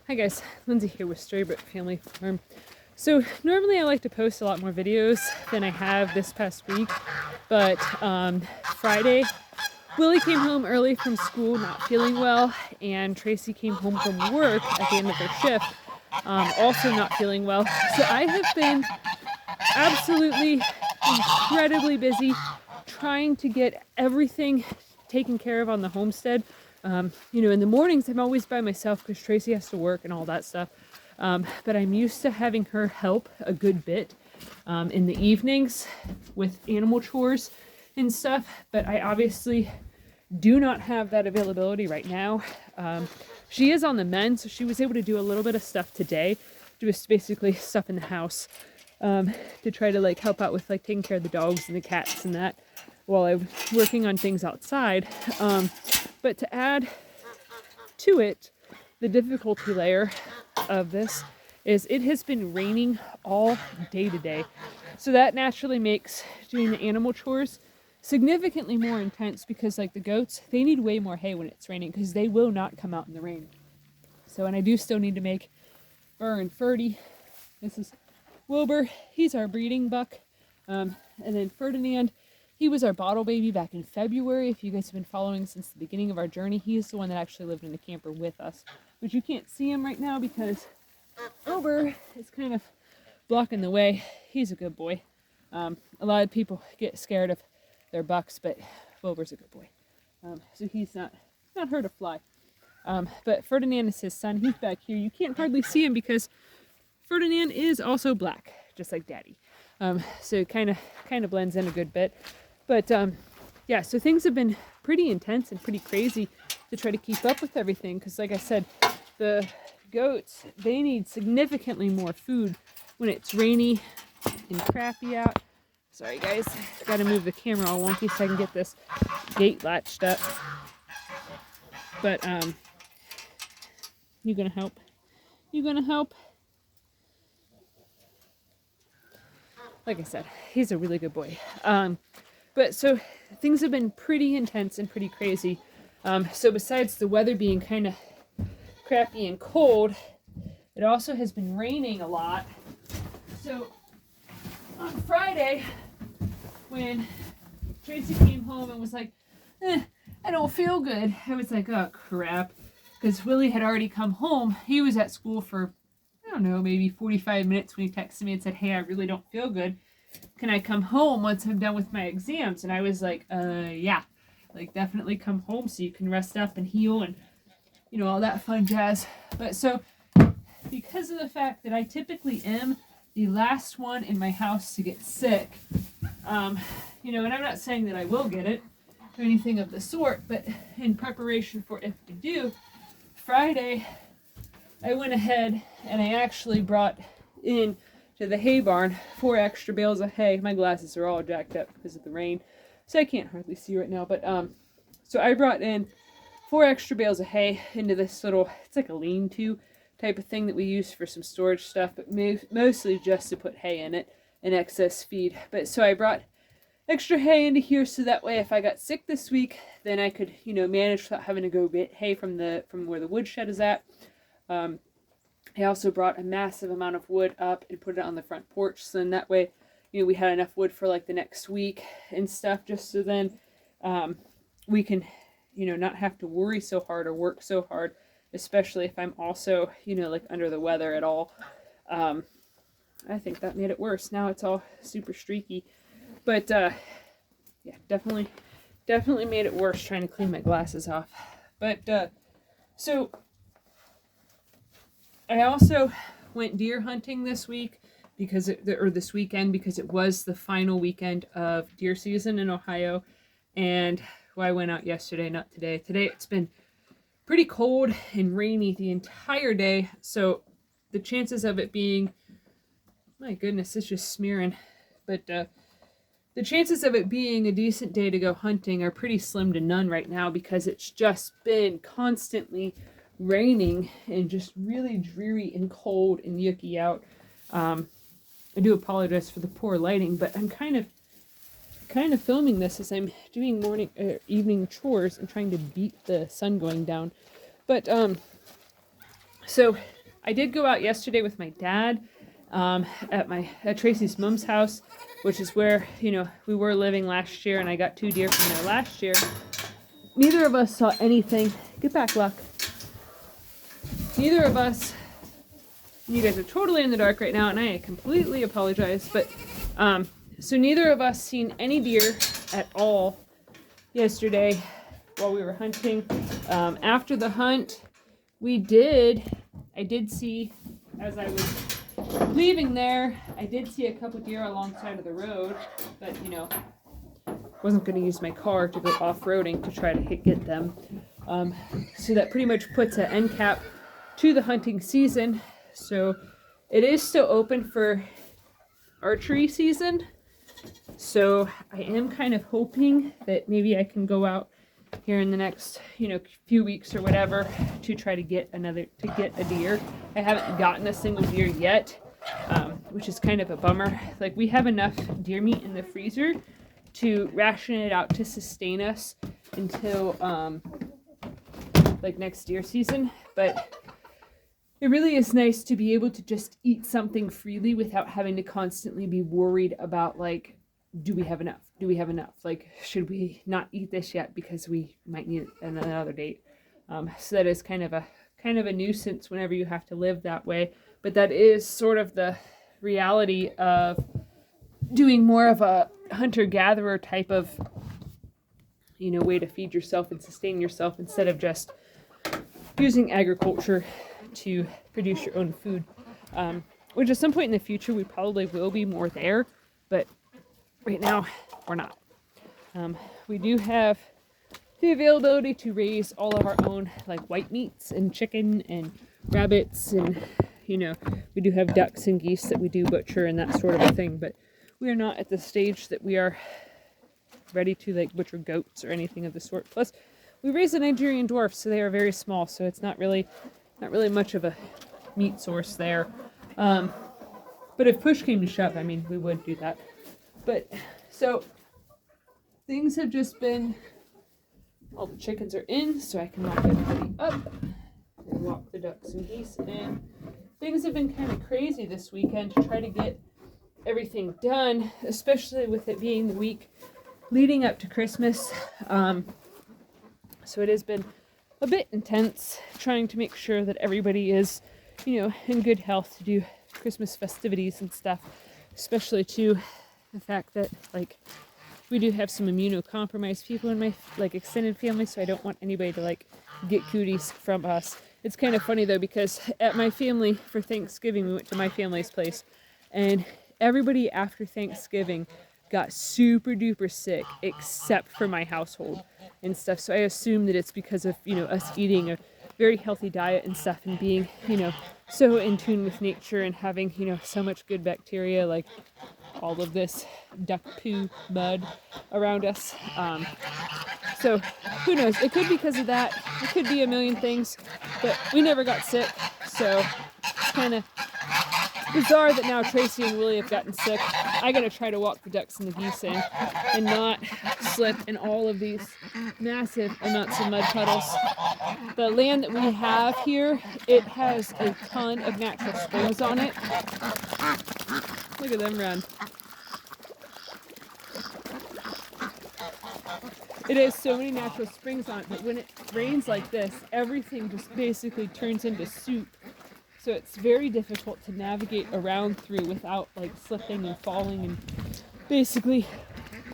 Hi guys, Lindsay here with Storybook Family Farm. So normally I like to post a lot more videos than I have this past week, but Friday, Willie came home early from school not feeling well, and Tracy came home from work at the end of her shift also not feeling well. So I have been absolutely incredibly busy trying to get everything taken care of on the homestead. In the mornings I'm always by myself because Tracy has to work and all that stuff. But I'm used to having her help a good bit in the evenings with animal chores and stuff. But I obviously do not have that availability right now. She is on the mend, so she was able to do a little bit of stuff today, just basically stuff in the house to try to help out with taking care of the dogs and the cats and that while I'm working on things outside. But to add to it, the difficulty layer of this is it has been raining all day today. So that naturally makes doing the animal chores significantly more intense because the goats, they need way more hay when it's raining because they will not come out in the rain. So, and I do still need to make Burr and Ferdy. This is Wilbur, he's our breeding buck. And then Ferdinand, he was our bottle baby back in February. If you guys have been following since the beginning of our journey, he's the one that actually lived in the camper with us. But you can't see him right now because Wilbur is kind of blocking the way. He's a good boy. A lot of people get scared of their bucks, but Wilbur's a good boy. So he's not hurt a fly. But Ferdinand is his son. He's back here. You can't hardly see him because Ferdinand is also black, just like Daddy. So it kind of blends in a good bit. But yeah, so things have been pretty intense and pretty crazy to try to keep up with everything. Because like I said, the goats, they need significantly more food when it's rainy and crappy out. Sorry guys, got to move the camera all wonky so I can get this gate latched up. But you gonna help? You gonna help? Like I said, he's a really good boy. But so things have been pretty intense and pretty crazy. So besides the weather being kind of crappy and cold, it also has been raining a lot. So on Friday, when Tracy came home and was like, I don't feel good, I was like, oh crap. Because Willie had already come home. He was at school for, I don't know, maybe 45 minutes when he texted me and said, hey, I really don't feel good. Can I come home once I'm done with my exams? And I was like, yeah, definitely come home so you can rest up and heal and, all that fun jazz. But so, because of the fact that I typically am the last one in my house to get sick, and I'm not saying that I will get it or anything of the sort, but in preparation for if I do, Friday, I went ahead and I actually brought in to the hay barn 4 extra bales of hay. My glasses are all jacked up because of the rain, so I can't hardly see right now. But so I brought in 4 extra bales of hay into this little, it's like a lean-to type of thing that we use for some storage stuff, but mostly just to put hay in it and excess feed. But so I brought extra hay into here so that way if I got sick this week, then I could, manage without having to go get hay from where the woodshed is at. I also brought a massive amount of wood up and put it on the front porch. So then that way, we had enough wood for the next week and stuff, just so then we can, not have to worry so hard or work so hard, especially if I'm also, under the weather at all. I think that made it worse. Now it's all super streaky. But yeah, definitely made it worse trying to clean my glasses off. But so I also went deer hunting this week this weekend because it was the final weekend of deer season in Ohio. And I went out yesterday, not today. Today it's been pretty cold and rainy the entire day. So the chances of it being, my goodness, it's just smearing. But the chances of it being a decent day to go hunting are pretty slim to none right now because it's just been constantly raining and just really dreary and cold and yucky out. I do apologize for the poor lighting, but I'm kind of filming this as I'm doing evening chores and trying to beat the sun going down. But So I did go out yesterday with my dad at Tracy's mom's house, which is where, we were living last year, and I got 2 deer from there last year. Neither of us saw anything. Get back, Luck. Neither of us, you guys are totally in the dark right now, and I completely apologize, but so neither of us seen any deer at all yesterday while we were hunting. After the hunt, I did see, as I was leaving there, I did see a couple deer alongside of the road, but wasn't going to use my car to go off-roading to try to get them. So that pretty much puts an end cap to the hunting season. So it is still open for archery season. So I am kind of hoping that maybe I can go out here in the next, few weeks or whatever to try to get a deer. I haven't gotten a single deer yet, which is kind of a bummer. Like, we have enough deer meat in the freezer to ration it out to sustain us until next deer season, but it really is nice to be able to just eat something freely without having to constantly be worried about, like, do we have enough? Do we have enough? Like, should we not eat this yet because we might need another date? So that is kind of a nuisance whenever you have to live that way. But that is sort of the reality of doing more of a hunter-gatherer type of, way to feed yourself and sustain yourself instead of just using agriculture to produce your own food. Which at some point in the future we probably will be more there, but right now we're not. We do have the availability to raise all of our own, like, white meats and chicken and rabbits, and we do have ducks and geese that we do butcher and that sort of a thing, but we are not at the stage that we are ready to, like, butcher goats or anything of the sort. Plus, we raise a Nigerian dwarf, so they are very small, so it's not really much of a meat source there. But if push came to shove, we would do that. But so things have just been, all the chickens are in, so I can lock everybody up and walk the ducks and geese in. Things have been kind of crazy this weekend to try to get everything done, especially with it being the week leading up to Christmas. So it has been a bit intense trying to make sure that everybody is, in good health to do Christmas festivities and stuff, especially too the fact that, like, we do have some immunocompromised people in my, like, extended family, so I don't want anybody to, like, get cooties from us. It's kind of funny though, because at my family for Thanksgiving, we went to my family's place, and everybody after Thanksgiving got super duper sick except for my household and stuff. So I assume that it's because of, us eating a very healthy diet and stuff, and being, so in tune with nature and having, so much good bacteria, like all of this duck poo mud around us. So who knows? It could be because of that. It could be a million things, but we never got sick. So it's kind of bizarre that now Tracy and Willie have gotten sick. I gotta try to walk the ducks and the geese in and not slip in all of these massive amounts of mud puddles. The land that we have here, it has a ton of natural springs on it. Look at them run. It has so many natural springs on it, but when it rains like this, everything just basically turns into soup. So it's very difficult to navigate around through without, like, slipping and falling and basically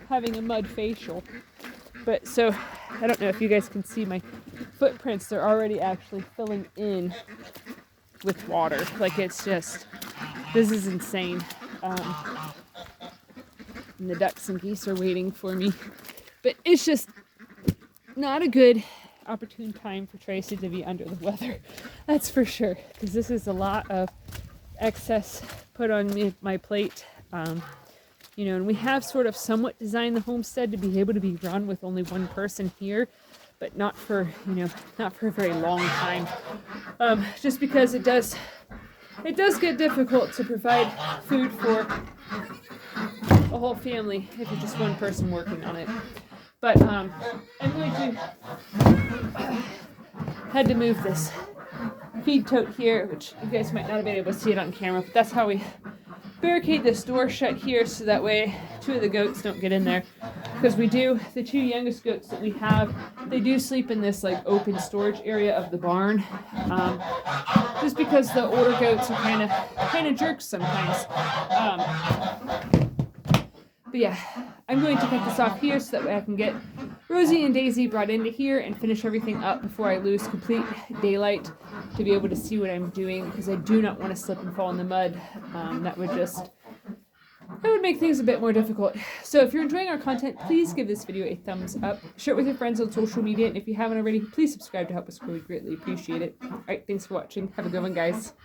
having a mud facial. But so, I don't know if you guys can see my footprints. They're already actually filling in with water. Like, it's just, this is insane. And the ducks and geese are waiting for me. But it's just not a good opportune time for Tracy to be under the weather. That's for sure. Because this is a lot of excess put on my plate. And we have sort of somewhat designed the homestead to be able to be run with only one person here, but not for a very long time. Just because it does get difficult to provide food for a whole family if you're just one person working on it. But I'm going to had to move this feed tote here, which you guys might not have been able to see it on camera, but that's how we barricade this door shut here, so that way 2 of the goats don't get in there. Because the 2 youngest goats that we have, they do sleep in this like open storage area of the barn. Just because the older goats are kind of jerks sometimes. But yeah, I'm going to cut this off here so that way I can get Rosie and Daisy brought into here and finish everything up before I lose complete daylight to be able to see what I'm doing, because I do not want to slip and fall in the mud. That would make things a bit more difficult. So if you're enjoying our content, please give this video a thumbs up. Share it with your friends on social media, and if you haven't already, please subscribe to help us grow. We greatly appreciate it. Alright, thanks for watching. Have a good one, guys.